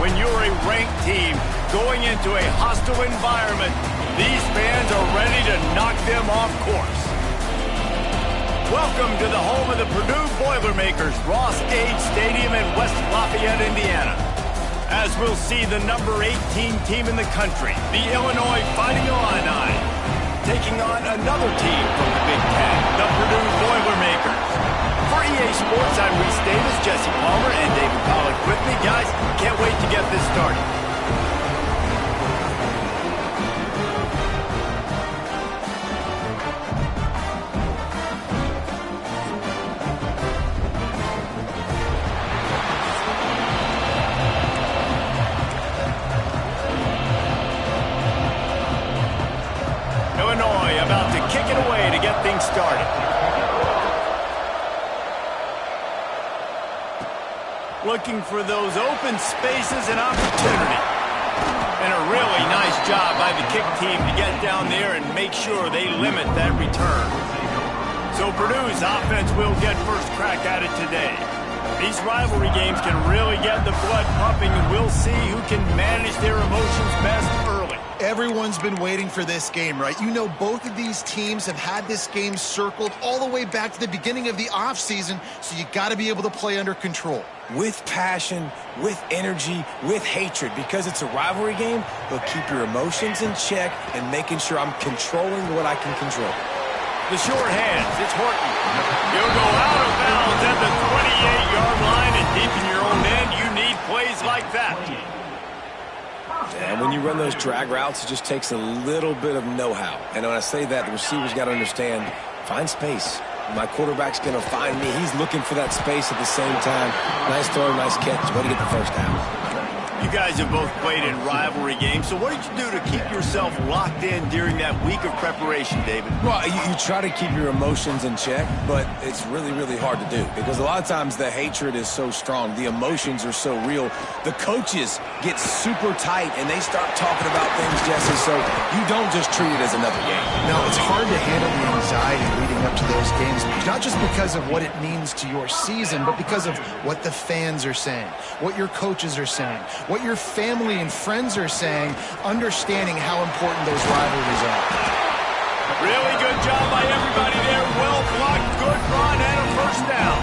when you're a ranked team going into a hostile environment, these fans are ready to knock them off course. Welcome to the home of the Purdue Boilermakers, Ross Age Stadium in West Lafayette, Indiana. As we'll see the number 18 team in the country, the Illinois Fighting Illini, taking on another team from the Big Ten, the Purdue Boilermakers. For EA Sports, I'm Reese Davis, Jesse Palmer, and David Pollack with me. Guys, can't wait to get this started. Illinois about to kick it away to get things started. Looking for those open spaces and opportunity. And a really nice job by the kick team to get down there and make sure they limit that return. So Purdue's offense will get first crack at it today. These rivalry games can really get the blood pumping, and we'll see who can manage their emotions best early. Everyone's been waiting for this game, right? You know, both of these teams have had this game circled all the way back to the beginning of the offseason, so you got to be able to play under control. With passion, with energy, with hatred. Because it's a rivalry game, they'll keep your emotions in check and making sure I'm controlling what I can control. The short hands, it's Horton. He'll go out of bounds at the 28-yard line, and deep in your own end, you need plays like that. And when you run those drag routes, it just takes a little bit of know-how. And when I say that, the receiver's got to understand, find space. My quarterback's going to find me. He's looking for that space at the same time. Nice throw, nice catch. Way to get the first down. You guys have both played in rivalry games, so what did you do to keep yourself locked in during that week of preparation, David? Well, you try to keep your emotions in check, but it's really, really hard to do because a lot of times the hatred is so strong. The emotions are so real. The coaches get super tight, and they start talking about things, Jesse, so you don't just treat it as another game. No, it's hard to handle the anxiety leading up to those games, not just because of what it means to your season, but because of what the fans are saying, what your coaches are saying, what your family and friends are saying, understanding how important those rivalries are. Really good job by everybody there. Well blocked, good run, and a first down.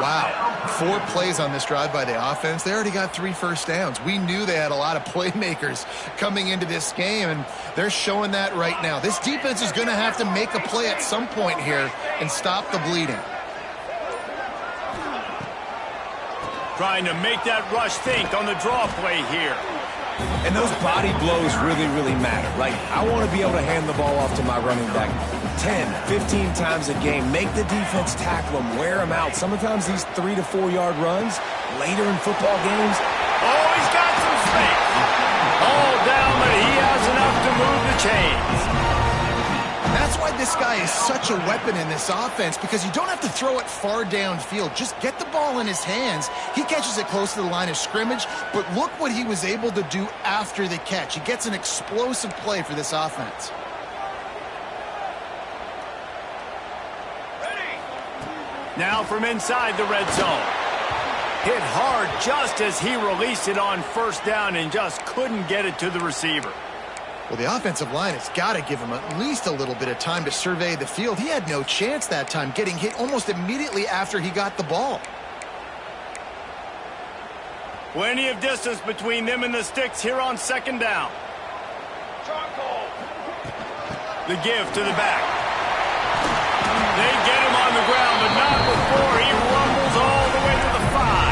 Wow, 4 plays on this drive by the offense. They already got 3 first downs. We knew they had a lot of playmakers coming into this game, and they're showing that right now. This defense is going to have to make a play at some point here and stop the bleeding. Trying to make that rush think on the draw play here. And those body blows really, really matter. Like, I want to be able to hand the ball off to my running back 10, 15 times a game. Make the defense tackle them, wear them out. Sometimes these 3 to 4 yard runs later in football games. Oh, he's got some space. All down, but he has enough to move the chains. That's why this guy is such a weapon in this offense, because you don't have to throw it far downfield. Just get the ball in his hands. He catches it close to the line of scrimmage, but look what he was able to do after the catch. He gets an explosive play for this offense. Now from inside the red zone. Hit hard just as he released it on first down and just couldn't get it to the receiver. Well, the offensive line has got to give him at least a little bit of time to survey the field. He had no chance that time, getting hit almost immediately after he got the ball. Plenty of distance between them and the sticks here on second down. The give to the back. They get him on the ground, but not before he rumbles all the way to the 5.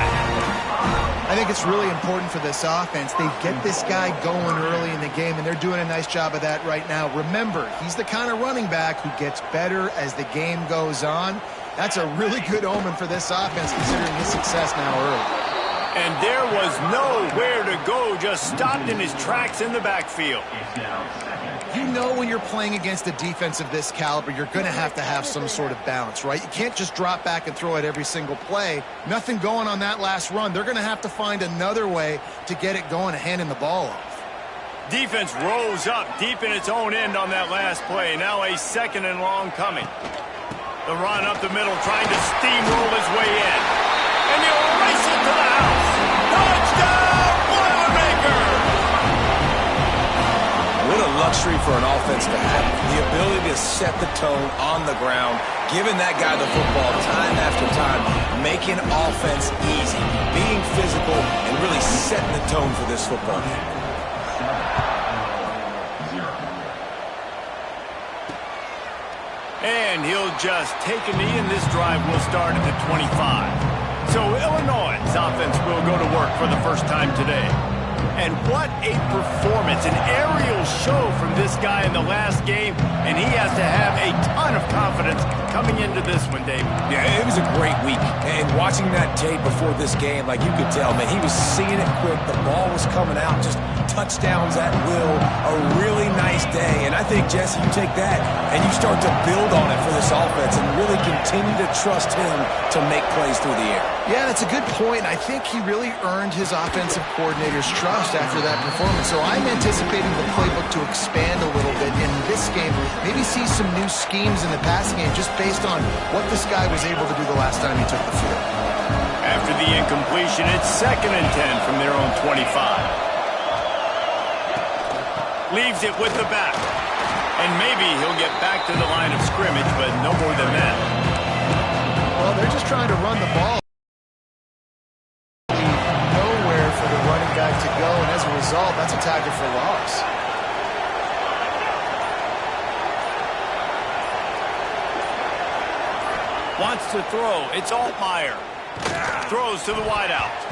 I think it's really important for this offense. They get this guy going early in the game, and they're doing a nice job of that right now. Remember, he's the kind of running back who gets better as the game goes on. That's a really good omen for this offense, considering his success now early. And there was nowhere to go, just stopped in his tracks in the backfield. You know when you're playing against a defense of this caliber, you're going to have some sort of balance, right? You can't just drop back and throw it every single play. Nothing going on that last run. They're going to have to find another way to get it going and handing the ball off. Defense rose up deep in its own end on that last play. Now a second and long coming. The run up the middle, trying to steamroll his way in. And he'll race it to the house. Touchdown, luxury for an offense to have. The ability to set the tone on the ground, giving that guy the football time after time, making offense easy, being physical, and really setting the tone for this football game. And he'll just take a knee, and this drive will start at the 25. So Illinois' offense will go to work for the first time today. And what a performance, an aerial show from this guy in the last game, and he has to have a ton of confidence coming into this one, Dave. Yeah, it was a great week, and watching that tape before this game, like you could tell, man, he was seeing it quick, the ball was coming out, just touchdowns at will, a really nice day, and I think, Jesse, you take that, and you start to build on it for this offense and really continue to trust him to make plays through the air. Yeah, that's a good point. I think he really earned his offensive coordinator's trust after that performance. So I'm anticipating the playbook to expand a little bit in this game. Maybe see some new schemes in the passing game just based on what this guy was able to do the last time he took the field. After the incompletion, it's 2nd and 10 from their own 25. Leaves it with the back. And maybe he'll get back to the line of scrimmage, but no more than that. Well, they're just trying to run the ball. Nowhere for the running back to go, and as a result, that's a tackle for loss. Wants to throw. It's Altmaier. Throws to the wideout.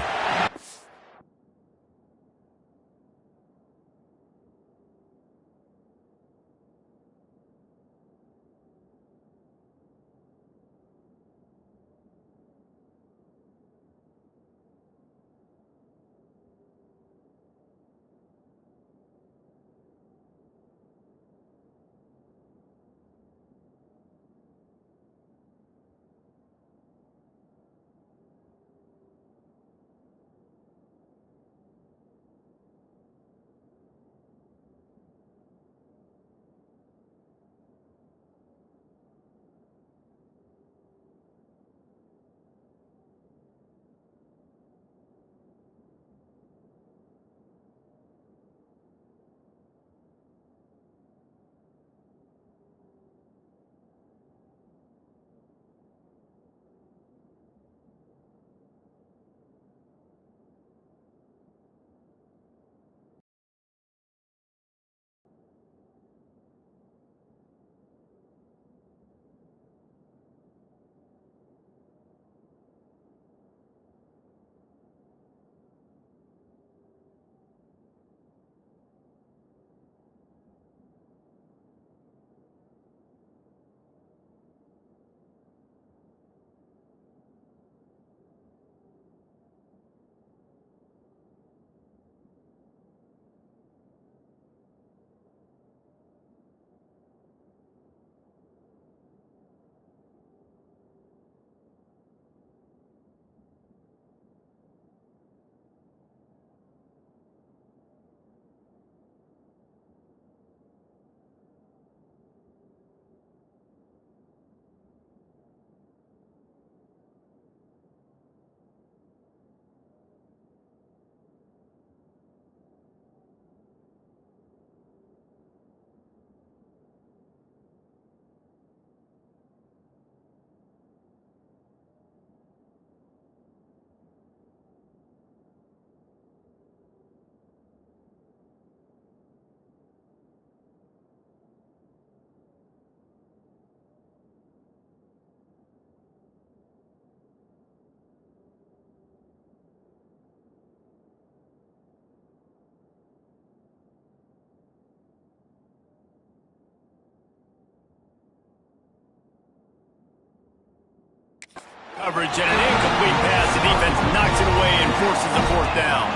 Coverage and an incomplete pass. The defense knocks it away and forces a 4th down.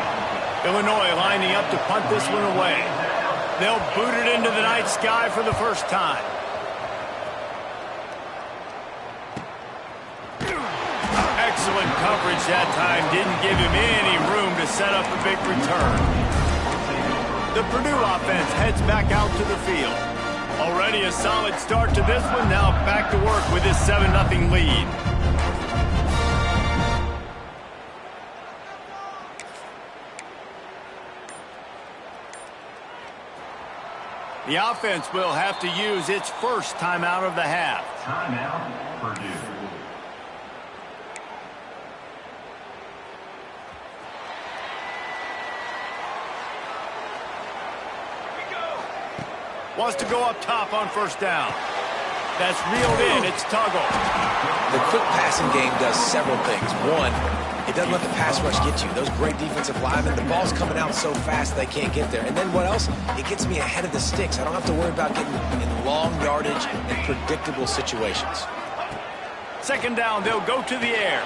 Illinois lining up to punt this one away. They'll boot it into the night sky for the first time. Excellent coverage that time. Didn't give him any room to set up a big return. The Purdue offense heads back out to the field. Already a solid start to this one. Now back to work with this 7-0 lead. The offense will have to use its first timeout of the half. Timeout, Purdue. Wants to go up top on first down. That's reeled in. It's Tuggle. The quick passing game does several things. One, it doesn't let the pass rush get you. Those great defensive linemen, the ball's coming out so fast they can't get there. And then what else? It gets me ahead of the sticks. I don't have to worry about getting in long yardage and predictable situations. Second down, they'll go to the air.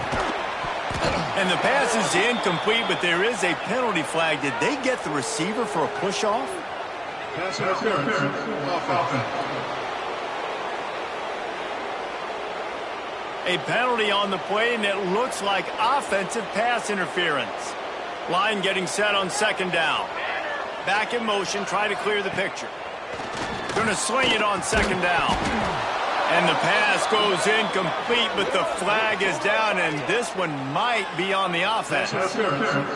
And the pass is incomplete, but there is a penalty flag. Did they get the receiver for a push-off? Pass interference. Offense. A penalty on the play, and it looks like offensive pass interference. Line getting set on second down. Back in motion, try to clear the picture. Going to sling it on second down. And the pass goes incomplete, but the flag is down, and this one might be on the offense. Pass interference.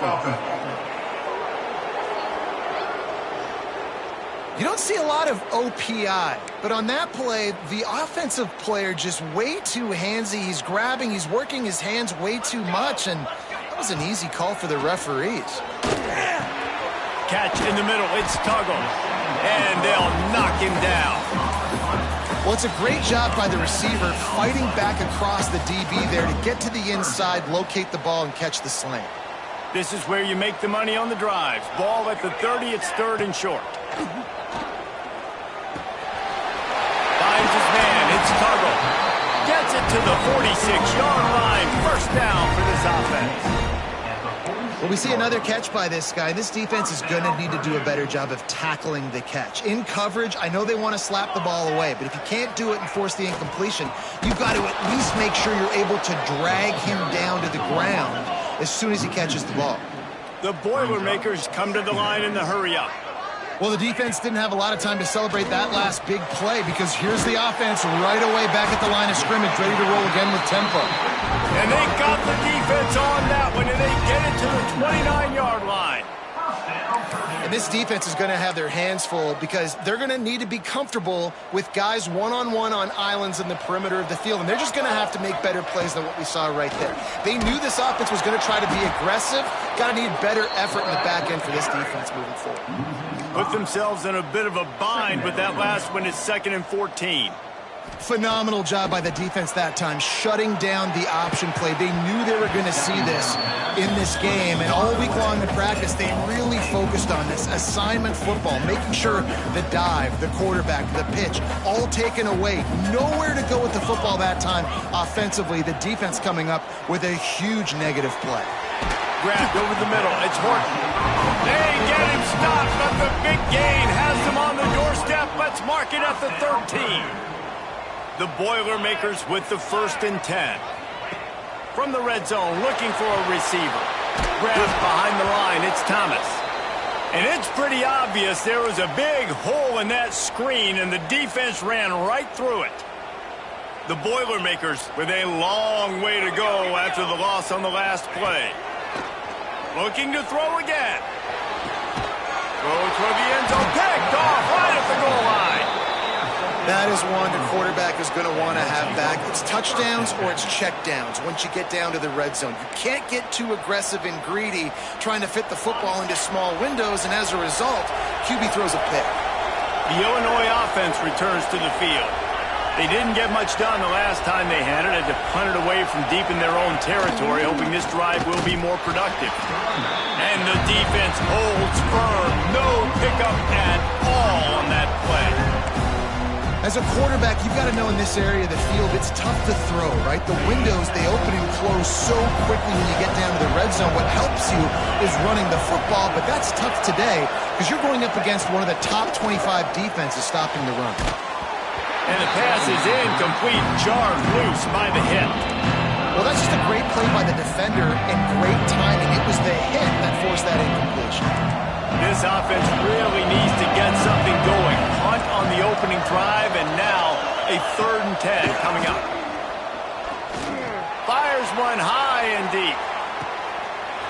Offense. You don't see a lot of OPI, but on that play, the offensive player just way too handsy. He's grabbing, he's working his hands way too much, and that was an easy call for the referees. Catch in the middle, it's Tuggle, and they'll knock him down. Well, it's a great job by the receiver fighting back across the DB there to get to the inside, locate the ball, and catch the slant. This is where you make the money on the drives. Ball at the 30, it's third and short. Finds his man, it's Tuggle. Gets it to the 46-yard line. First down for this offense. Well, we see another catch by this guy. This defense is going to need to do a better job of tackling the catch. In coverage, I know they want to slap the ball away, but if you can't do it and force the incompletion, you've got to at least make sure you're able to drag him down to the ground as soon as he catches the ball. The Boilermakers come to the line in the hurry-up. Well, the defense didn't have a lot of time to celebrate that last big play because here's the offense right away back at the line of scrimmage, ready to roll again with tempo. And they got the defense on that one, and they get it to the 29-yard line. And this defense is going to have their hands full because they're going to need to be comfortable with guys one-on-one on islands in the perimeter of the field, and they're just going to have to make better plays than what we saw right there. They knew this offense was going to try to be aggressive. Got to need better effort in the back end for this defense moving forward. Put themselves in a bit of a bind, but that last one is 2nd and 14. Phenomenal job by the defense that time, shutting down the option play. They knew they were going to see this in this game, and all week long in practice, they really focused on this assignment football, making sure the dive, the quarterback, the pitch, all taken away. Nowhere to go with the football that time offensively. The defense coming up with a huge negative play. Grabbed over the middle. It's Horton. They get him stopped, but the big gain has him on the doorstep. Let's mark it at the 13. The Boilermakers with the 1st and 10. From the red zone, looking for a receiver. Grabbed behind the line. It's Thomas. And it's pretty obvious there was a big hole in that screen, and the defense ran right through it. The Boilermakers with a long way to go after the loss on the last play. Looking to throw again. Throw toward the end zone. Picked off right at the goal line. That is one the quarterback is going to want to have back. It's touchdowns or it's checkdowns once you get down to the red zone. You can't get too aggressive and greedy trying to fit the football into small windows, and as a result, QB throws a pick. The Illinois offense returns to the field. They didn't get much done the last time they had it. Had to punt it away from deep in their own territory, hoping this drive will be more productive. And the defense holds firm. No pickup at all on that play. As a quarterback, you've got to know in this area of the field, it's tough to throw, right? The windows, they open and close so quickly when you get down to the red zone. What helps you is running the football, but that's tough today because you're going up against one of the top 25 defenses stopping the run. And the pass is incomplete, jarred loose by the hit. Well, that's just a great play by the defender and great timing. It was the hit that forced that incompletion. This offense really needs to get something going. Punt on the opening drive, and now a 3rd and 10 coming up. Fires one high and deep.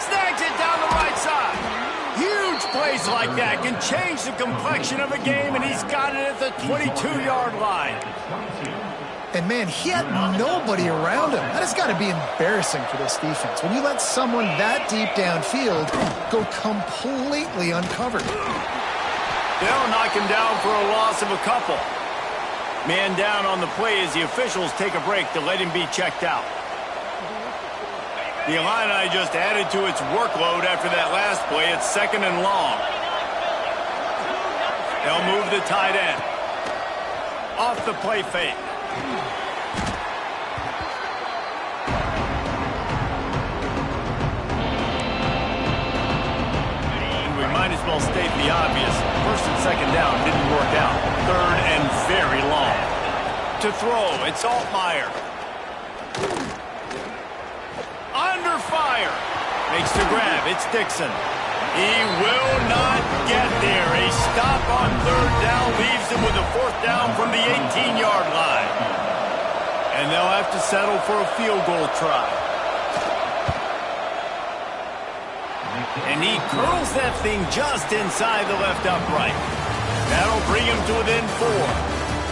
Snags it down the right side. Huge play Plays like that can change the complexion of a game, and he's got it at the 22-yard line. And, man, he had nobody around him. That has got to be embarrassing for this defense. When you let someone that deep downfield go completely uncovered. They'll knock him down for a loss of a couple. Man down on the play as the officials take a break to let him be checked out. The Illini just added to its workload after that last play. It's 2nd and long. They'll move the tight end. Off the play fake. We might as well state the obvious. 1st and 2nd down didn't work out. 3rd and very long. To throw, it's Altmaier. Under fire. Makes the grab. It's Dixon. He will not get there. A stop on 3rd down leaves him with a 4th down from the 18-yard line. And they'll have to settle for a field goal try. And he curls that thing just inside the left upright. That'll bring him to within 4.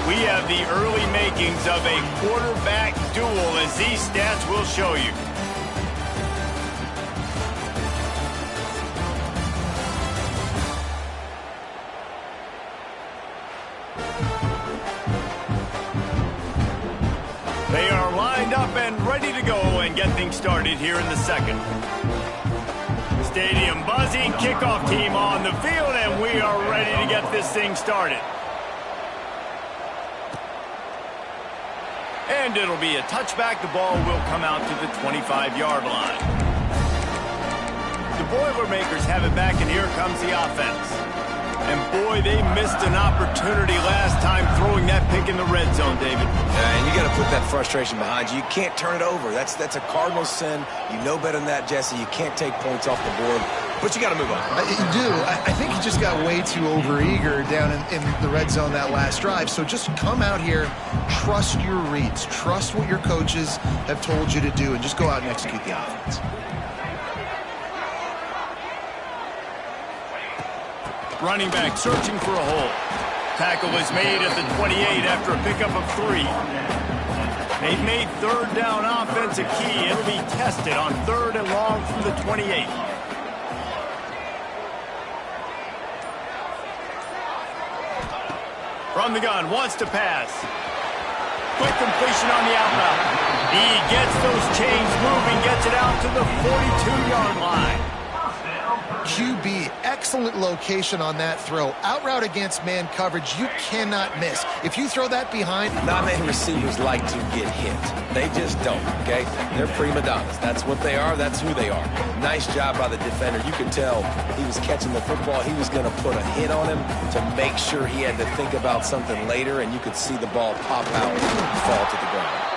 We have the early makings of a quarterback duel, as these stats will show you. They are lined up and ready to go and get things started here in the 2nd. Stadium buzzing, kickoff team on the field, and we are ready to get this thing started. And it'll be a touchback. The ball will come out to the 25-yard line. The Boilermakers have it back, and here comes the offense. And, boy, they missed an opportunity last time throwing that pick in the red zone, David. And you got to put that frustration behind you. You can't turn it over. That's a cardinal sin. You know better than that, Jesse. You can't take points off the board. But you got to move on. You do. I think he just got way too overeager down in the red zone that last drive. So just come out here, trust your reads, trust what your coaches have told you to do, and just go out and execute the offense. Running back searching for a hole. Tackle is made at the 28 after a pickup of 3. They've made 3rd down offense a key. It'll be tested on 3rd and long from the 28. From the gun, wants to pass. Quick completion on the out route. He gets those chains moving, gets it out to the 42-yard line. QB, excellent location on that throw. Out route against man coverage, you cannot miss. If you throw that behind... Not many receivers like to get hit. They just don't, okay? They're prima donnas. That's what they are. That's who they are. Nice job by the defender. You could tell he was catching the football. He was going to put a hit on him to make sure he had to think about something later, and you could see the ball pop out and fall to the ground.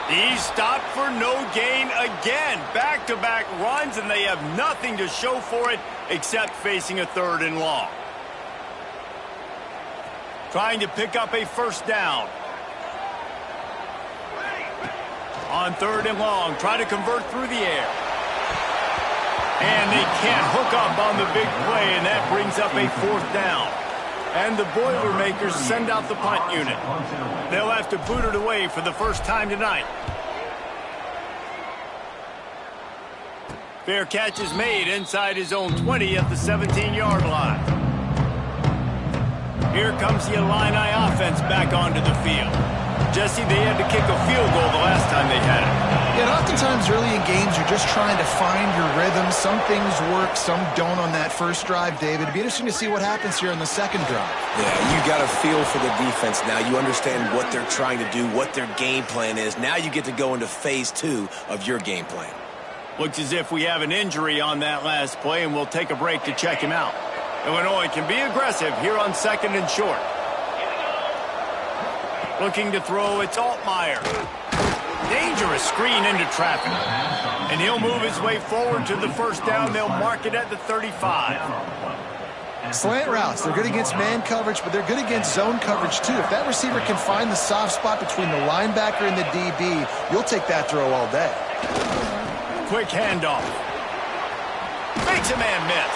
He stopped for no gain again. Back-to-back runs, and they have nothing to show for it except facing a 3rd and long. Trying to pick up a 1st down. On 3rd and long, try to convert through the air. And they can't hook up on the big play, and that brings up a 4th down. And the Boilermakers send out the punt unit. They'll have to boot it away for the first time tonight. Fair catch is made inside his own 20 at the 17-yard line. Here comes the Illini offense back onto the field. Jesse, they had to kick a field goal the last time they had it. Yeah, and oftentimes early in games, you're just trying to find your rhythm. Some things work, some don't on that first drive, David. It'd be interesting to see what happens here on the 2nd drive. Yeah, you got a feel for the defense now. You understand what they're trying to do, what their game plan is. Now you get to go into phase 2 of your game plan. Looks as if we have an injury on that last play, and we'll take a break to check him out. Illinois can be aggressive here on 2nd and short. Looking to throw, it's Altmaier. Dangerous screen into traffic. And he'll move his way forward to the 1st down. They'll mark it at the 35. Slant routes, they're good against man coverage, but they're good against zone coverage too. If that receiver can find the soft spot between the linebacker and the DB, you'll take that throw all day. Quick handoff. Makes a man miss.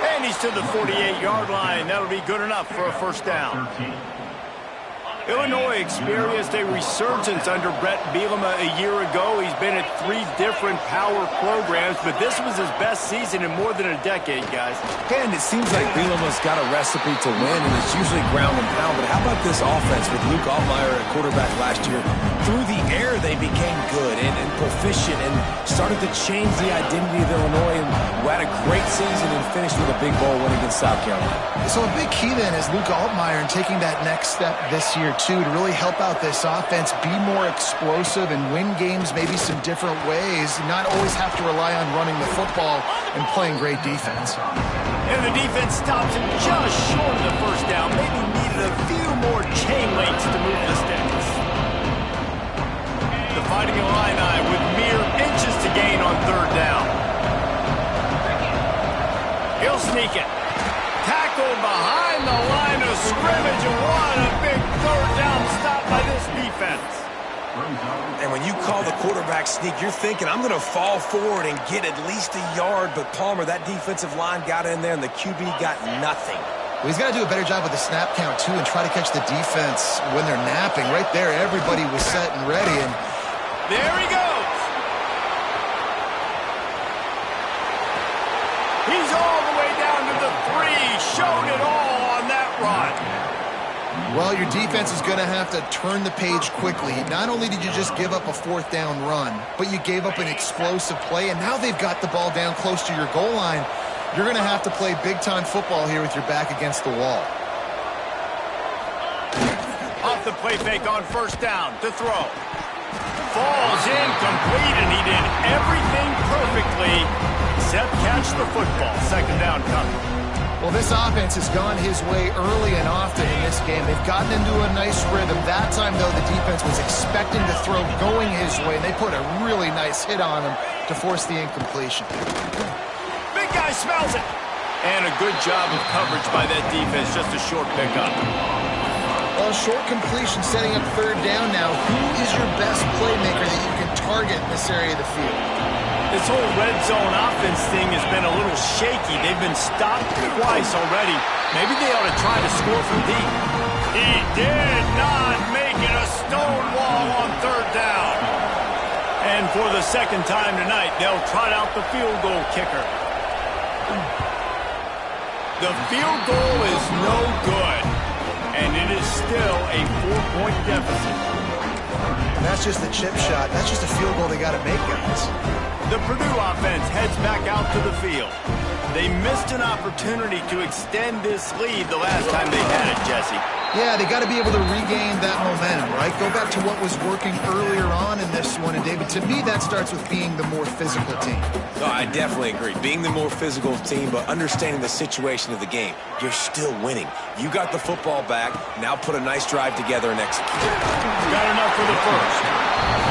And he's to the 48-yard line. That'll be good enough for a first down. Illinois experienced a resurgence under Brett Bielema a year ago. He's been at 3 different power programs, but this was his best season in more than a decade, guys. And it seems like Bielema's got a recipe to win, and it's usually ground and pound. But how about this offense with Luke Altmaier at quarterback last year? Through the air, they became good and proficient and started to change the identity of Illinois, and had a great season and finished with a big bowl win against South Carolina. So a big key then is Luke Altmaier and taking that next step this year too to really help out this offense, be more explosive and win games maybe some different ways, not always have to rely on running the football and playing great defense. And the defense stops him just short of the first down. Maybe needed a few more chain links to move the sticks. The Fighting Illini with mere inches to gain on third down. He'll sneak it. Tackled behind the line of scrimmage, and what a big third down stop by this defense. And when you call the quarterback sneak, you're thinking, I'm going to fall forward and get at least a yard. But Palmer, that defensive line got in there, and the QB got nothing. Well, he's got to do a better job with the snap count, too, and try to catch the defense when they're napping. Right there, everybody was set and ready. And there he goes. He's all the way down to the 3. Showed it all on that run. well, your defense is going to have to turn the page quickly. Not only did you just give up a fourth down run, but you gave up an explosive play, and now they've got the ball down close to your goal line. You're going to have to play big-time football here with your back against the wall. Off the play fake on first down to throw. Falls incomplete, and he did everything perfectly except catch the football. Second down coming. Well, this offense has gone his way early and often in this game. They've gotten into a nice rhythm. That time, though, the defense was expecting to throw going his way, and they put a really nice hit on him to force the incompletion. Big guy smells it. And a good job of coverage by that defense. Just a short pickup. Well, short completion setting up third down now. Who is your best playmaker that you can target in this area of the field? This whole red zone offense thing has been a little shaky. They've been stopped twice already. Maybe they ought to try to score from deep. He did not make it a stone wall on third down. And for the second time tonight, they'll trot out the field goal kicker. The field goal is no good. And it is still a 4-point deficit. And that's just the chip shot. That's just a field goal they got to make, guys. The Purdue offense heads back out to the field. They missed an opportunity to extend this lead the last time they had it, Jesse. Yeah, they got to be able to regain that momentum, right? Go back to what was working earlier on in this one. And, David, to me, that starts with being the more physical team. No, I definitely agree. Being the more physical team, but understanding the situation of the game. You're still winning. You got the football back. Now put a nice drive together and execute. Got enough for the first.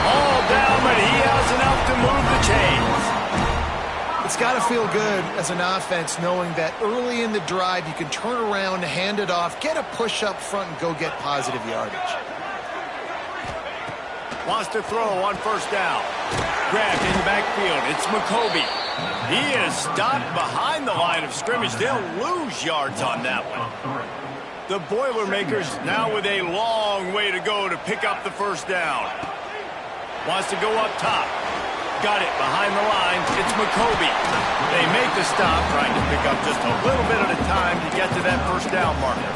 All down, but he has enough to move the chains. It's got to feel good as an offense knowing that early in the drive you can turn around, hand it off, get a push up front, and go get positive yardage. Wants to throw on first down. Grabbed in the backfield. It's McCoby. He is stopped behind the line of scrimmage. They'll lose yards on that one. The Boilermakers now with a long way to go to pick up the first down. Wants to go up top. Got it behind the line. It's McCoby. They make the stop, trying to pick up just a little bit at a time to get to that first down marker.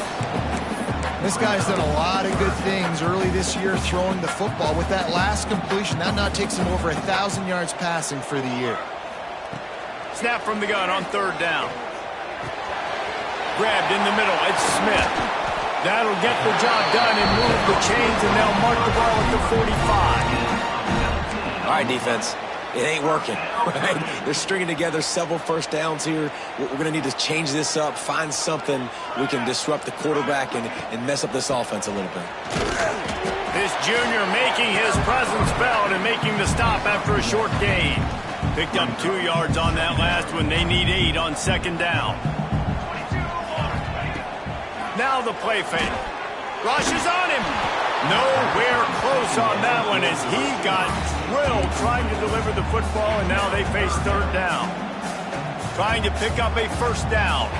This guy's done a lot of good things early this year throwing the football. With that last completion, that now takes him over 1,000 yards passing for the year. Snap from the gun on third down. Grabbed in the middle. It's Smith. That'll get the job done and move the chains, and they'll mark the ball at the 45. All right, defense. It ain't working, right? They're stringing together several first downs here. We're going to need to change this up, find something we can disrupt the quarterback and mess up this offense a little bit. This junior making his presence felt and making the stop after a short gain. Picked up 2 yards on that last one. They need 8 on second down. Now the play fake. Rushes on him. Nowhere close on that one as he got drilled trying to deliver the football, and now they face third down. trying to pick up a first down.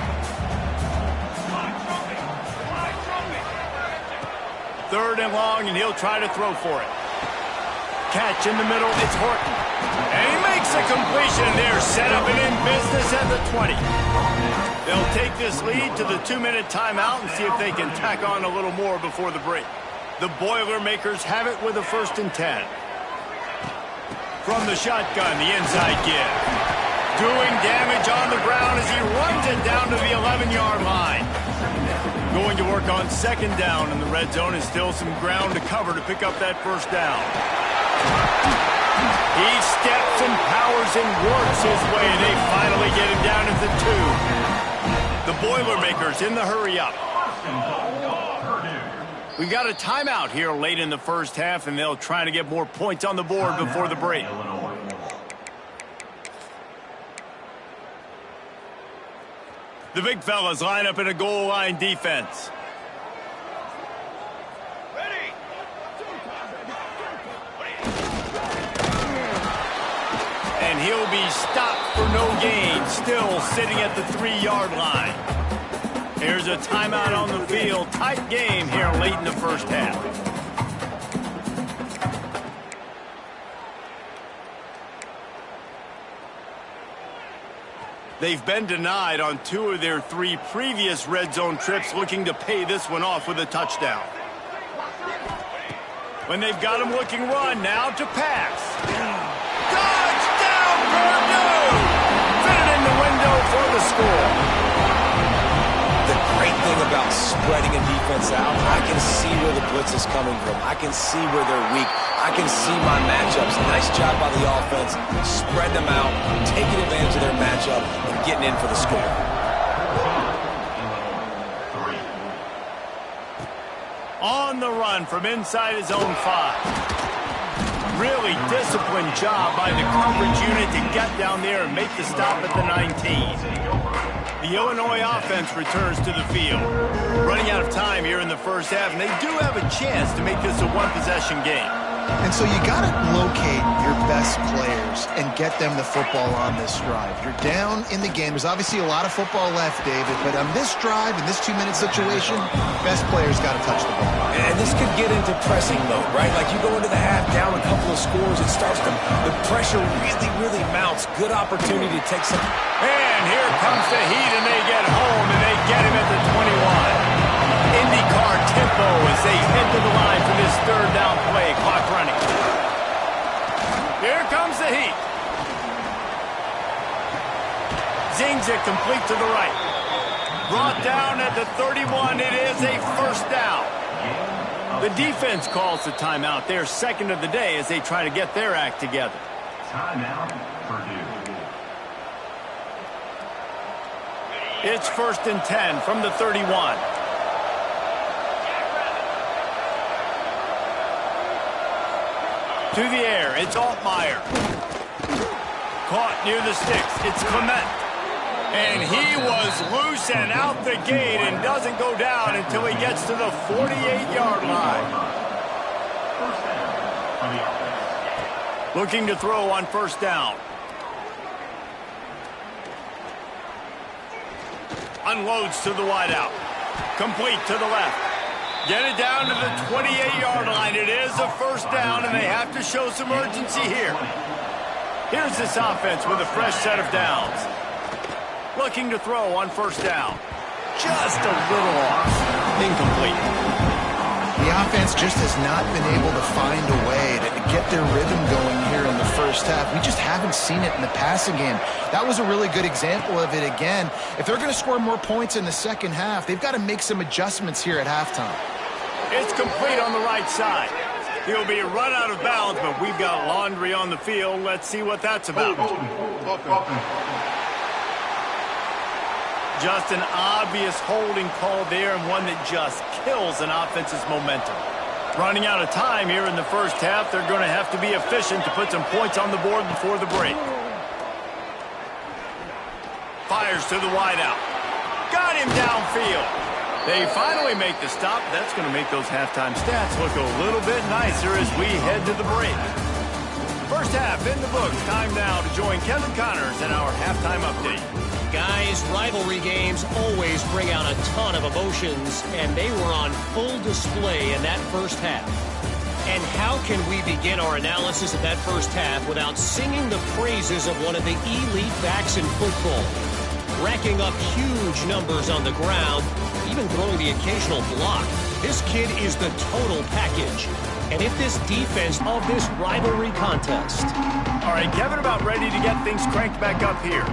Third and long, and he'll try to throw for it. Catch in the middle, it's Horton. And he makes a completion. They're set up and in business at the 20. They'll take this lead to the 2-minute timeout and see if they can tack on a little more before the break. The Boilermakers have it with a 1st and 10. From the shotgun, the inside give. Doing damage on the ground as he runs it down to the 11-yard line. Going to work on 2nd down in the red zone, and still some ground to cover to pick up that first down. He steps and powers and works his way, and they finally get him down at the 2. The Boilermakers in the hurry up. We've got a timeout here late in the first half, and they'll try to get more points on the board before the break. The big fellas line up in a goal line defense. Ready. And he'll be stopped for no gain, still sitting at the 3-yard line. Here's a timeout on the field. Tight game here late in the first half. They've been denied on 2 of their 3 previous red zone trips, looking to pay this one off with a touchdown. When they've got him looking run, now to pass. Touchdown, Purdue! Fit in the window for the score. The great thing about spreading a defense out, I can see where the blitz is coming from. I can see where they're weak. I can see my matchups. Nice job by the offense. Spread them out, taking advantage of their matchup, and getting in for the score. On the run from inside his own 5. Really disciplined job by the coverage unit to get down there and make the stop at the 19. The Illinois offense returns to the field. Running out of time here in the first half, and they do have a chance to make this a 1-possession game. And so you got to locate your best players and get them the football on this drive. You're down in the game. There's obviously a lot of football left, David, but on this drive, in this 2-minute situation, best players got to touch the ball. And this could get into pressing mode, right? Like you go into the half, down a couple of scores, it starts to, the pressure really mounts. Good opportunity to take some. And here comes the heat, and they get home, and they get him at the 21. IndyCar tempo as they head to the line for this 3rd down play. Clock running. Here comes the heat. Zings it complete to the right. Brought down at the 31. It is a 1st down. The defense calls the timeout. They're 2nd of the day as they try to get their act together. Timeout, Purdue. It's 1st and 10 from the 31. To the air, it's Altmaier. Caught near the sticks, it's Clement. And he was loose and out the gate and doesn't go down until he gets to the 48-yard line. Looking to throw on 1st down. Unloads to the wideout. Complete to the left. Get it down to the 28-yard line. It is a 1st down, and they have to show some urgency here. Here's this offense with a fresh set of downs. Looking to throw on 1st down. Just a little off. Incomplete. The offense just has not been able to find a way to get their rhythm going here in the first half. We just haven't seen it in the passing game. That was a really good example of it again. If they're going to score more points in the second half, they've got to make some adjustments here at halftime. It's complete on the right side. He'll be run out of bounds, but we've got laundry on the field. Let's see what that's about. Just an obvious holding call there, and one that just kills an offense's momentum. Running out of time here in the first half, they're going to have to be efficient to put some points on the board before the break. Fires to the wideout. Got him downfield. They finally make the stop. That's going to make those halftime stats look a little bit nicer as we head to the break. First half in the books. Time now to join Kevin Connors in our halftime update. Guys, rivalry games always bring out a ton of emotions, and they were on full display in that first half. And how can we begin our analysis of that first half without singing the praises of one of the elite backs in football? Racking up huge numbers on the ground, even throwing the occasional block. This kid is the total package. And if this defense of this rivalry contest. All right, Kevin, about ready to get things cranked back up here.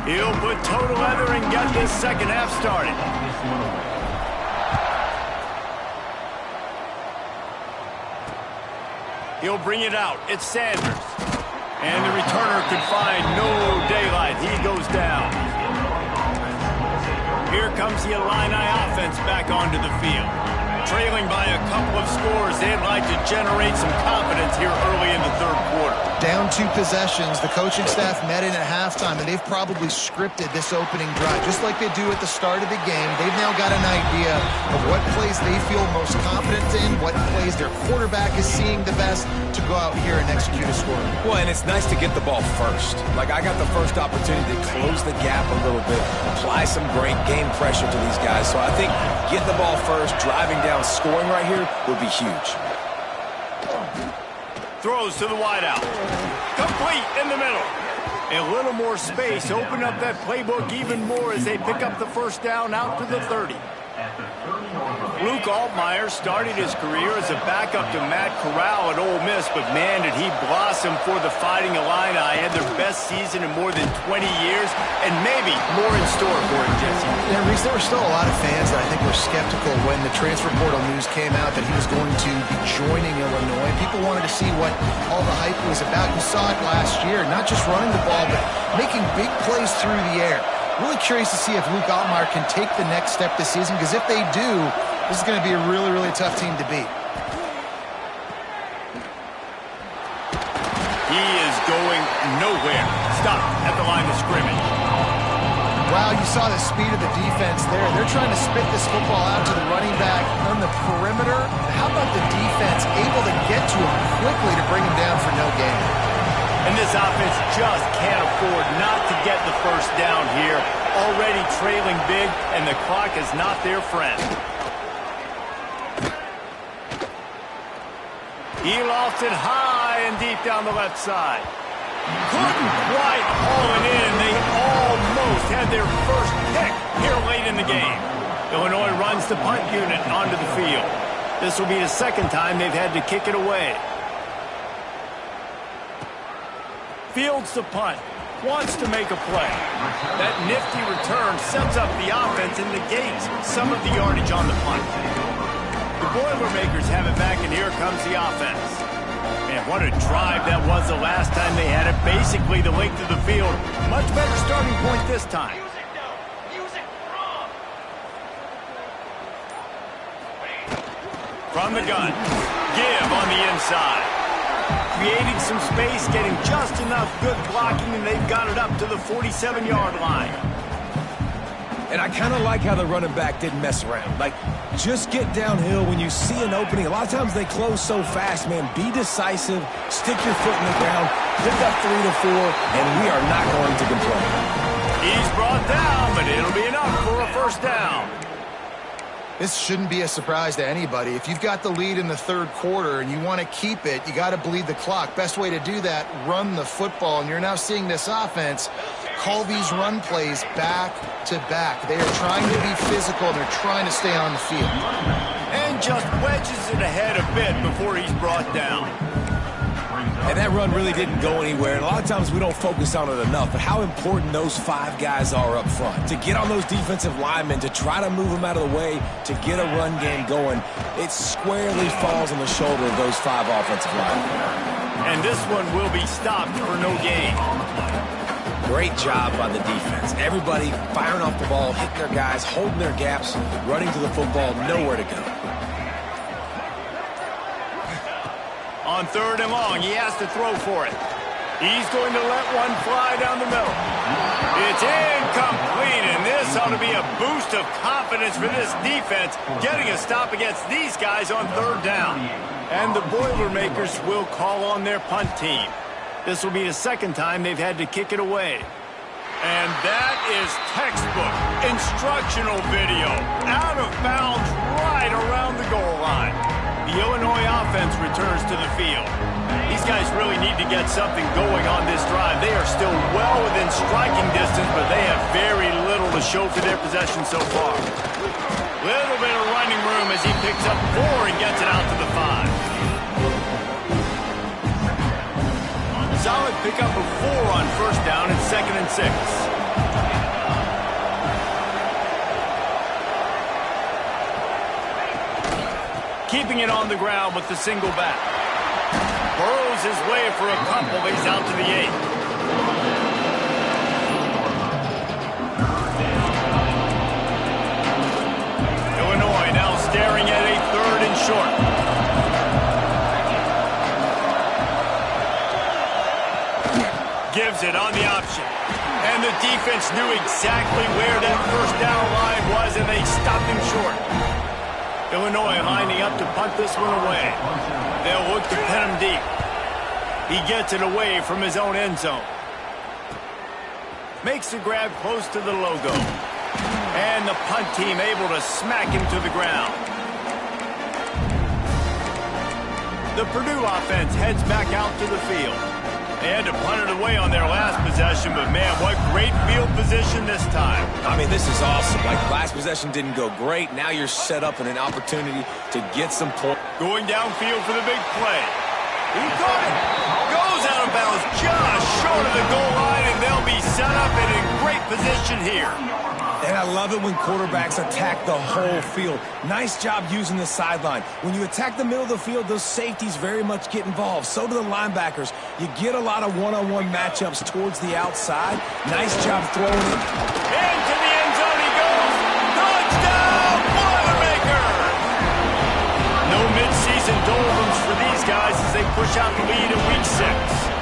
He'll put total leather and get this second half started. He'll bring it out. It's Sanders. And the returner could find no daylight. He goes down. Here comes the Illini offense back onto the field. Trailing by a couple of scores, they'd like to generate some confidence here early in the third quarter. Down 2 possessions, the coaching staff met in at halftime, and they've probably scripted this opening drive. Just like they do at the start of the game, they've now got an idea of what plays they feel most confident in, what plays their quarterback is seeing the best to go out here and execute a score. Well, and it's nice to get the ball first. Like, I got the first opportunity to close the gap a little bit, apply some great game pressure to these guys. So I think getting the ball first, driving down, scoring right here would be huge. Throws to the wideout. Complete in the middle. A little more space. Open up that playbook even more as they pick up the first down out to the 30. Luke Altmaier started his career as a backup to Matt Corral at Ole Miss, but man, did he blossom for the Fighting Illini. Had their best season in more than 20 years, and maybe more in store for him, Jesse. Yeah, Reese, there were still a lot of fans that I think were skeptical when the transfer portal news came out that he was going to be joining Illinois. People wanted to see what all the hype was about. You saw it last year, not just running the ball, but making big plays through the air. Really curious to see if Luke Altmaier can take the next step this season, because if they do, this is going to be a really, really tough team to beat. He is going nowhere. Stopped at the line of scrimmage. Wow, you saw the speed of the defense there. They're trying to spit this football out to the running back on the perimeter. How about the defense able to get to him quickly to bring him down for no gain? And this offense just can't afford not to get the first down here. Already trailing big, and the clock is not their friend. He lofts it high and deep down the left side. Couldn't quite haul it in. They almost had their first pick here late in the game. Illinois runs the punt unit onto the field. This will be the second time they've had to kick it away. Fields the punt, wants to make a play. That nifty return sets up the offense and negates some of the yardage on the punt. The Boilermakers have it back, and here comes the offense. Man, what a drive that was the last time they had it. Basically the length of the field. Much better starting point this time. From the gun, give on the inside. Creating some space, getting just enough good blocking, and they've got it up to the 47-yard line. And I kind of like how the running back didn't mess around. Like, just get downhill when you see an opening. A lot of times they close so fast, man. Be decisive, stick your foot in the ground, pick up 3 to 4, and we are not going to complain. He's brought down, but it'll be enough for a first down. This shouldn't be a surprise to anybody. If you've got the lead in the third quarter and you want to keep it, you got to bleed the clock. Best way to do that, run the football. And you're now seeing this offense call these run plays back to back. They are trying to be physical, and they're trying to stay on the field. And just wedges it ahead a bit before he's brought down. And that run really didn't go anywhere. And a lot of times we don't focus on it enough, but how important those 5 guys are up front. To get on those defensive linemen, to try to move them out of the way, to get a run game going, it squarely falls on the shoulder of those 5 offensive linemen. And this one will be stopped for no gain. Great job by the defense. Everybody firing off the ball, hitting their guys, holding their gaps, running to the football, nowhere to go. On third and long, he has to throw for it. He's going to let one fly down the middle. It's incomplete, and this ought to be a boost of confidence for this defense, getting a stop against these guys on third down. And the Boilermakers will call on their punt team. This will be the second time they've had to kick it away. And that is textbook instructional video. Out of bounds right around the goal line. The Illinois offense returns to the field. These guys really need to get something going on this drive. They are still well within striking distance, but they have very little to show for their possession so far. Little bit of running room as he picks up 4 and gets it out to the 5. Solid pickup of 4 on first down and 2nd and 6. Keeping it on the ground with the single back. Burrows his way for a couple. He's out to the 8. Illinois now staring at a 3rd and short. Gives it on the option. And the defense knew exactly where that first down line was, and they stopped him short. Illinois lining up to punt this one away. They'll look to pin him deep. He gets it away from his own end zone. Makes the grab close to the logo. And the punt team able to smack him to the ground. The Purdue offense heads back out to the field. They had to punt it away on their last possession, but man, what great field position this time. I mean, this is awesome. Like, last possession didn't go great. Now you're set up in an opportunity to get some points. Going downfield for the big play. He caught it. Goes out of bounds just short of the goal line, and they'll be set up in a great position here. And I love it when quarterbacks attack the whole field. Nice job using the sideline. When you attack the middle of the field, those safeties very much get involved. So do the linebackers. You get a lot of one-on-one matchups towards the outside. Nice job throwing it. Into the end zone he goes. Touchdown, Boilermaker! No midseason doldrums for these guys as they push out the lead in week 6.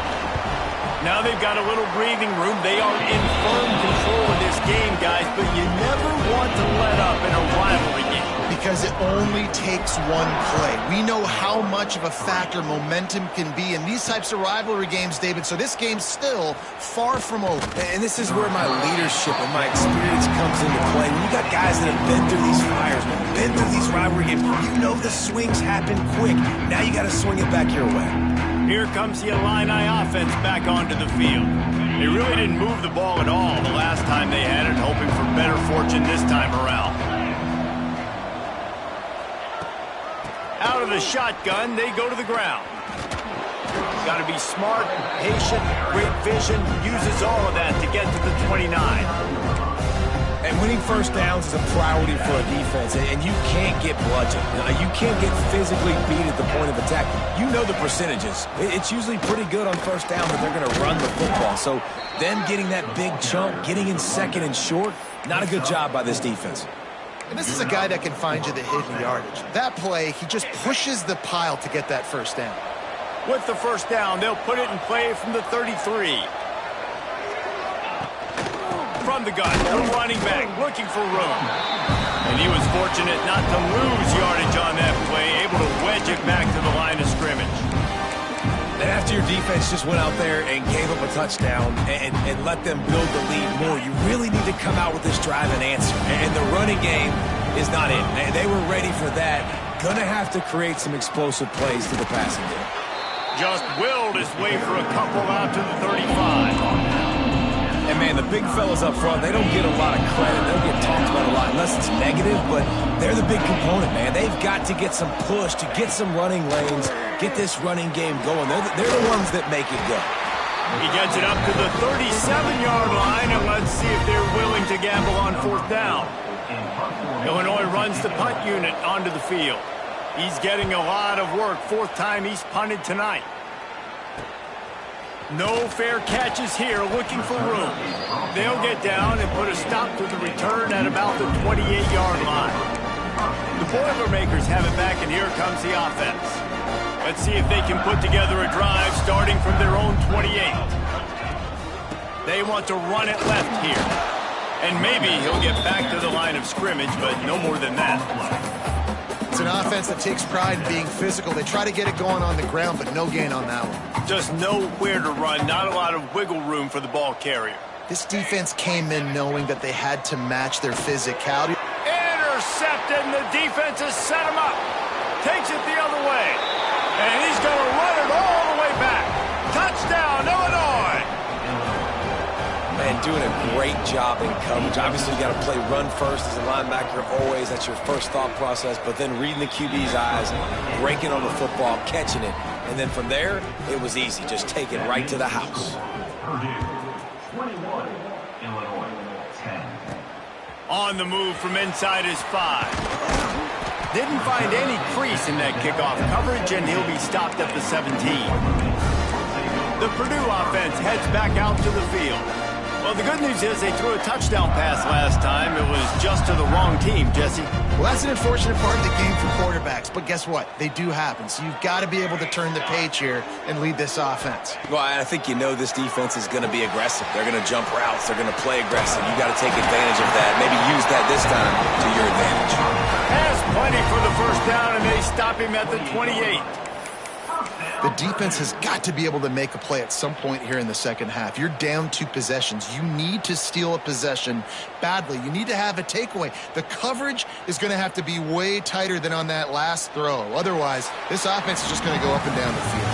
Now they've got a little breathing room. They are in firm control of this game, guys, but you never want to let up in a rivalry game. Because it only takes one play. We know how much of a factor momentum can be in these types of rivalry games, David, so this game's still far from over. And this is where my leadership and my experience comes into play. When you got guys that have been through these fires, been through these rivalry games, you know the swings happen quick. Now you got to swing it back your way. Here comes the Illini offense back onto the field. They really didn't move the ball at all the last time they had it, hoping for better fortune this time around. Out of the shotgun, they go to the ground. Got to be smart, patient, great vision, uses all of that to get to the 29. And winning first downs is a priority for a defense, and you can't get bludgeoned. You can't get physically beat at the point of attack. You know the percentages. It's usually pretty good on first down, but they're going to run the football. So them getting that big chunk, getting in second and short, not a good job by this defense. And this is a guy that can find you the hidden yardage. That play, he just pushes the pile to get that first down. With the first down, they'll put it in play from the 33. From the gun, the running back looking for room. And he was fortunate not to lose yardage on that play, able to wedge it back to the line of scrimmage. And after your defense just went out there and gave up a touchdown and let them build the lead more, you really need to come out with this drive and answer. And the running game is not in. They were ready for that. Gonna have to create some explosive plays to the passing game. Just willed his way for a couple out to the 35. And, man, the big fellas up front, they don't get a lot of credit. They don't get talked about a lot unless it's negative, but they're the big component, man. They've got to get some push, to get some running lanes, get this running game going. They're the ones that make it go. He gets it up to the 37-yard line, and let's see if they're willing to gamble on fourth down. Illinois runs the punt unit onto the field. He's getting a lot of work. 4th time he's punted tonight. No fair catches here, looking for room. They'll get down and put a stop to the return at about the 28-yard line. The Boilermakers have it back, and here comes the offense. Let's see if they can put together a drive starting from their own 28. They want to run it left here. And maybe he'll get back to the line of scrimmage, but no more than that. It's an offense that takes pride in being physical. They try to get it going on the ground, but no gain on that one. Just nowhere to run, not a lot of wiggle room for the ball carrier. This defense came in knowing that they had to match their physicality. Intercepted, and the defense has set him up. Takes it the other way. And he's going to run it all the way back. Touchdown, Illinois! Man, doing a great job in coverage. Obviously, you got to play run first as a linebacker always. That's your first thought process. But then reading the QB's eyes, breaking on the football, catching it. And then from there, it was easy. Just take it right to the house. Illinois, 10. On the move from inside his 5. Didn't find any crease in that kickoff coverage, and he'll be stopped at the 17. The Purdue offense heads back out to the field. Well, the good news is they threw a touchdown pass last time. It was just to the wrong team, Jesse. Well, that's an unfortunate part of the game for quarterbacks, but guess what? They do happen, so you've got to be able to turn the page here and lead this offense. Well, I think you know this defense is going to be aggressive. They're going to jump routes. They're going to play aggressive. You got to take advantage of that. Maybe use that this time to your advantage. Has plenty for the first down, and they stop him at the 28. The defense has got to be able to make a play at some point here in the second half. You're down 2 possessions. You need to steal a possession badly. You need to have a takeaway. The coverage is going to have to be way tighter than on that last throw. Otherwise, this offense is just going to go up and down the field.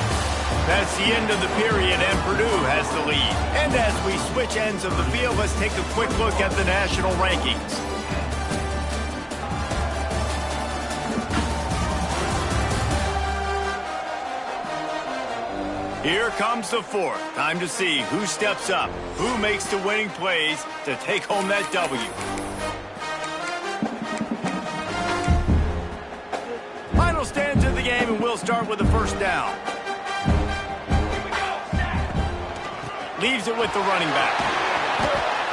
That's the end of the period, and Purdue has the lead. And as we switch ends of the field, let's take a quick look at the national rankings. Here comes the 4th. Time to see who steps up, who makes the winning plays to take home that W. Final stands of the game, and we'll start with the first down. Leaves it with the running back.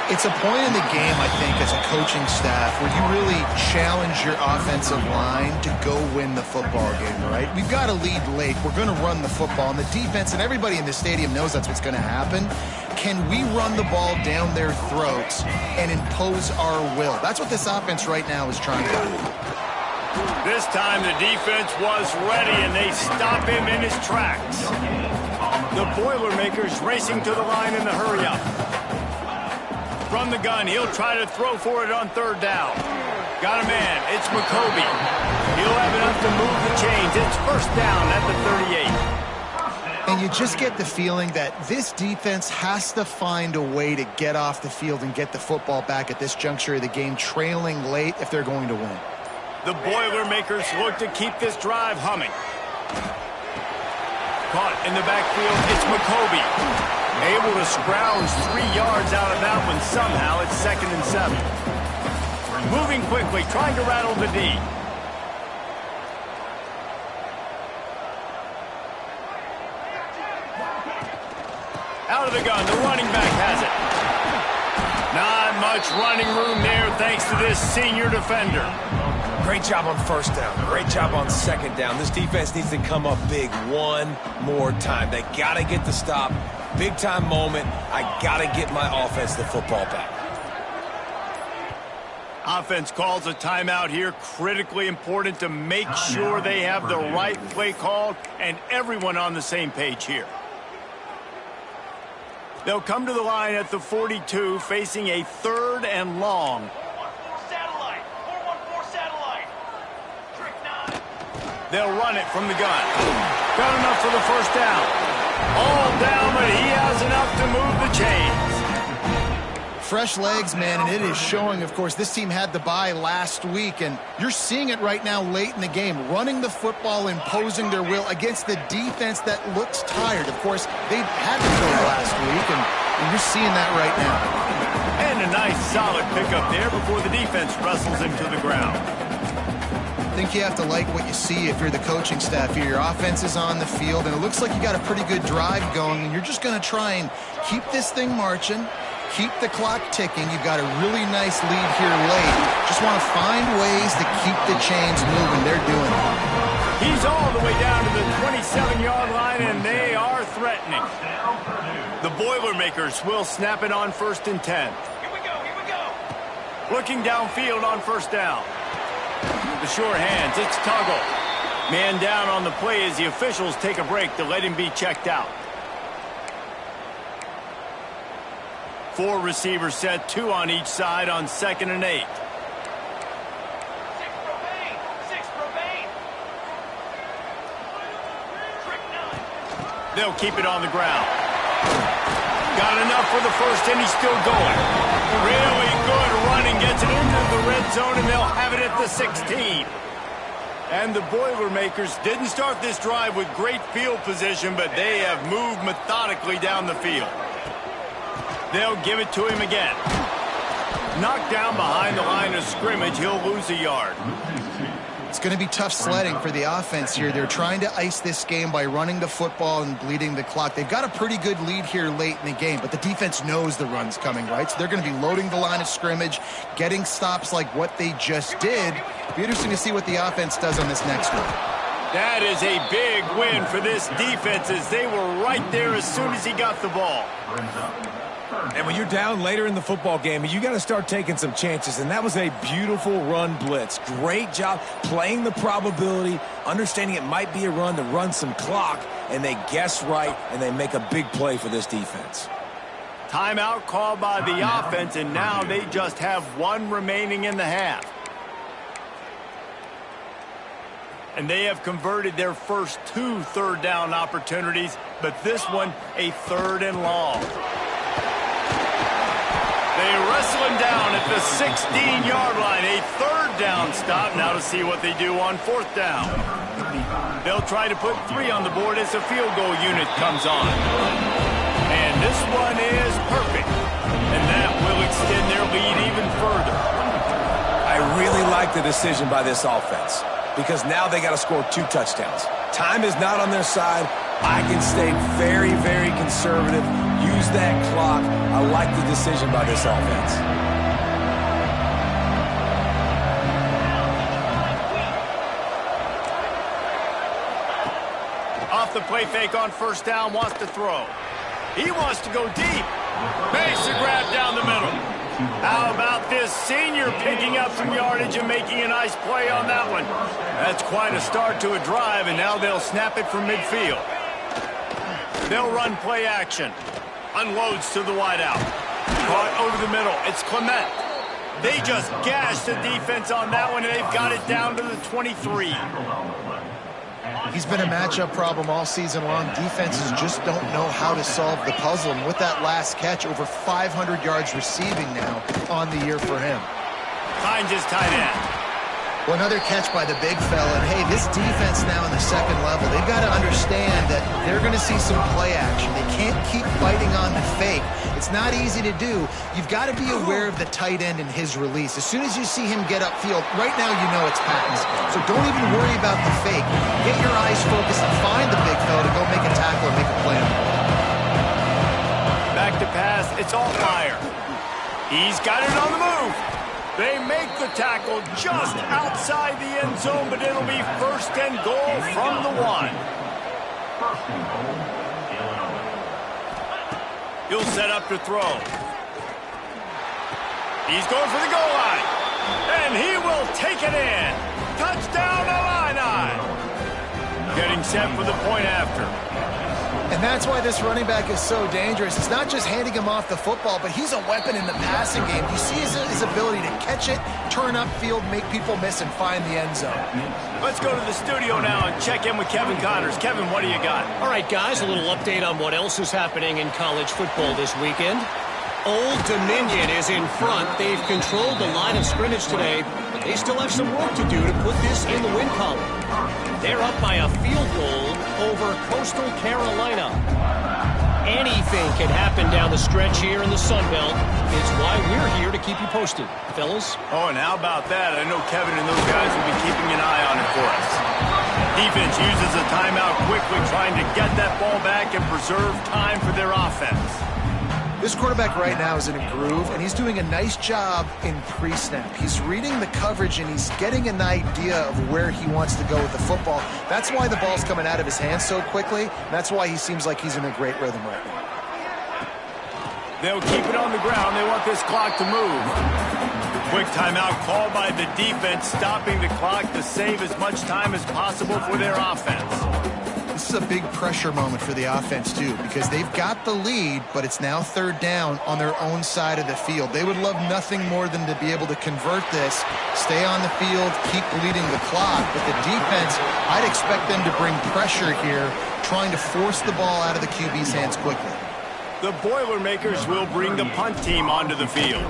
It's a point in the game, I think, as a coaching staff where you really challenge your offensive line to go win the football game, right? We've got to lead late. We're going to run the football, and the defense and everybody in the stadium knows that's what's going to happen. Can we run the ball down their throats and impose our will? That's what this offense right now is trying to do. This time the defense was ready, and they stop him in his tracks. The Boilermakers racing to the line in the hurry-up. From the gun, he'll try to throw for it on 3rd down. Got a man. It's McCoby. He'll have enough to move the chains. It's first down at the 38. And you just get the feeling that this defense has to find a way to get off the field and get the football back at this juncture of the game, trailing late if they're going to win. The Boilermakers look to keep this drive humming. Caught in the backfield, it's McCoby. Able to scrounge 3 yards out of that one somehow. It's 2nd and 7. Moving quickly, trying to rattle the D. Out of the gun, the running back has it. Not much running room there thanks to this senior defender. Great job on first down. Great job on second down. This defense needs to come up big one more time. They got to get the stop. Big time moment. I got to get my offense the football back. Offense calls a timeout here. Critically important to make sure they have the right play called and everyone on the same page here. They'll come to the line at the 42, facing a 3rd and long. They'll run it from the gun. Got enough for the first down. All down, but he has enough to move the chains. Fresh legs, man, and it is showing, of course, this team had the bye last week, and you're seeing it right now late in the game, running the football, imposing their will against the defense that looks tired. Of course, they had to go last week, and you're seeing that right now. And a nice solid pickup there before the defense wrestles him to the ground. I think you have to like what you see if you're the coaching staff here. Your offense is on the field, and it looks like you got a pretty good drive going, and you're just going to try and keep this thing marching, keep the clock ticking. You've got a really nice lead here late. Just want to find ways to keep the chains moving. They're doing it. He's all the way down to the 27-yard line, and they are threatening. The Boilermakers will snap it on 1st and 10. Here we go. Looking downfield on first down. The sure hands, it's Tuggle. Man down on the play as the officials take a break to let him be checked out. 4 receivers set, 2 on each side on 2nd and 8. 6 remain. Trick 9. They'll keep it on the ground. Got enough for the first, and he's still going. Really good running, gets it into the red zone, and they'll have it at the 16. And the Boilermakers didn't start this drive with great field position, but they have moved methodically down the field. They'll give it to him again. Knocked down behind the line of scrimmage, he'll lose a yard. It's going to be tough sledding for the offense here. They're trying to ice this game by running the football and bleeding the clock. They've got a pretty good lead here late in the game, but the defense knows the run's coming, right? So they're going to be loading the line of scrimmage, getting stops like what they just did. It'll be interesting to see what the offense does on this next one. That is a big win for this defense as they were right there as soon as he got the ball. And when you're down later in the football game, you got to start taking some chances. And that was a beautiful run blitz. Great job playing the probability, understanding it might be a run to run some clock, and they guess right, and they make a big play for this defense. Timeout called by the offense, and now they just have one remaining in the half. And they have converted their first 2 third-down opportunities, but this one a 3rd and long. They wrestle him down at the 16-yard line. A 3rd down stop now to see what they do on 4th down. They'll try to put 3 on the board as the field goal unit comes on. And this one is perfect. And that will extend their lead even further. I really like the decision by this offense because now they got to score 2 touchdowns. Time is not on their side. I can stay very, very conservative. Use that clock. I like the decision by this offense. Off the play fake on 1st down, wants to throw. He wants to go deep. Makes a grab down the middle. How about this senior picking up some yardage and making a nice play on that one? That's quite a start to a drive, and now they'll snap it from midfield. They'll run play action. Unloads to the wideout. Caught over the middle. It's Clement. They just gashed the defense on that one, and they've got it down to the 23. He's been a matchup problem all season long. Defenses just don't know how to solve the puzzle. And with that last catch, over 500 yards receiving now on the year for him. Finds his tight end. Well, another catch by the big fella. And, hey, this defense now in the 2nd level, they've got to understand that they're going to see some play action. They can't keep biting on the fake. It's not easy to do. You've got to be aware of the tight end and his release. As soon as you see him get upfield, right now you know it's patents. So don't even worry about the fake. Get your eyes focused and find the big fella to go make a tackle and make a play on the ball. Back to pass. It's all fire. He's got it on the move. They make the tackle just outside the end zone, but it'll be 1st and goal from the 1. He'll set up to throw. He's going for the goal line. And he will take it in. Touchdown, Illini. Getting set for the point after. And that's why this running back is so dangerous. It's not just handing him off the football, but he's a weapon in the passing game. You see his ability to catch it, turn upfield, make people miss, and find the end zone. Let's go to the studio now and check in with Kevin Connors. Kevin, what do you got? All right, guys, a little update on what else is happening in college football this weekend. Old Dominion is in front. They've controlled the line of scrimmage today, but they still have some work to do to put this in the win column. They're up by a field goal over Coastal Carolina. Anything can happen down the stretch here in the Sun Belt. It's why we're here to keep you posted, fellas. Oh, and how about that? I know Kevin and those guys will be keeping an eye on it for us. Defense uses a timeout quickly, trying to get that ball back and preserve time for their offense. This quarterback right now is in a groove, and he's doing a nice job in pre-snap. He's reading the coverage, and he's getting an idea of where he wants to go with the football. That's why the ball's coming out of his hands so quickly. That's why he seems like he's in a great rhythm right now. They'll keep it on the ground. They want this clock to move. Quick timeout called by the defense, stopping the clock to save as much time as possible for their offense. This is a big pressure moment for the offense, too, because they've got the lead, but it's now 3rd down on their own side of the field. They would love nothing more than to be able to convert this, stay on the field, keep bleeding the clock. But the defense, I'd expect them to bring pressure here, trying to force the ball out of the QB's hands quickly. The Boilermakers will bring the punt team onto the field.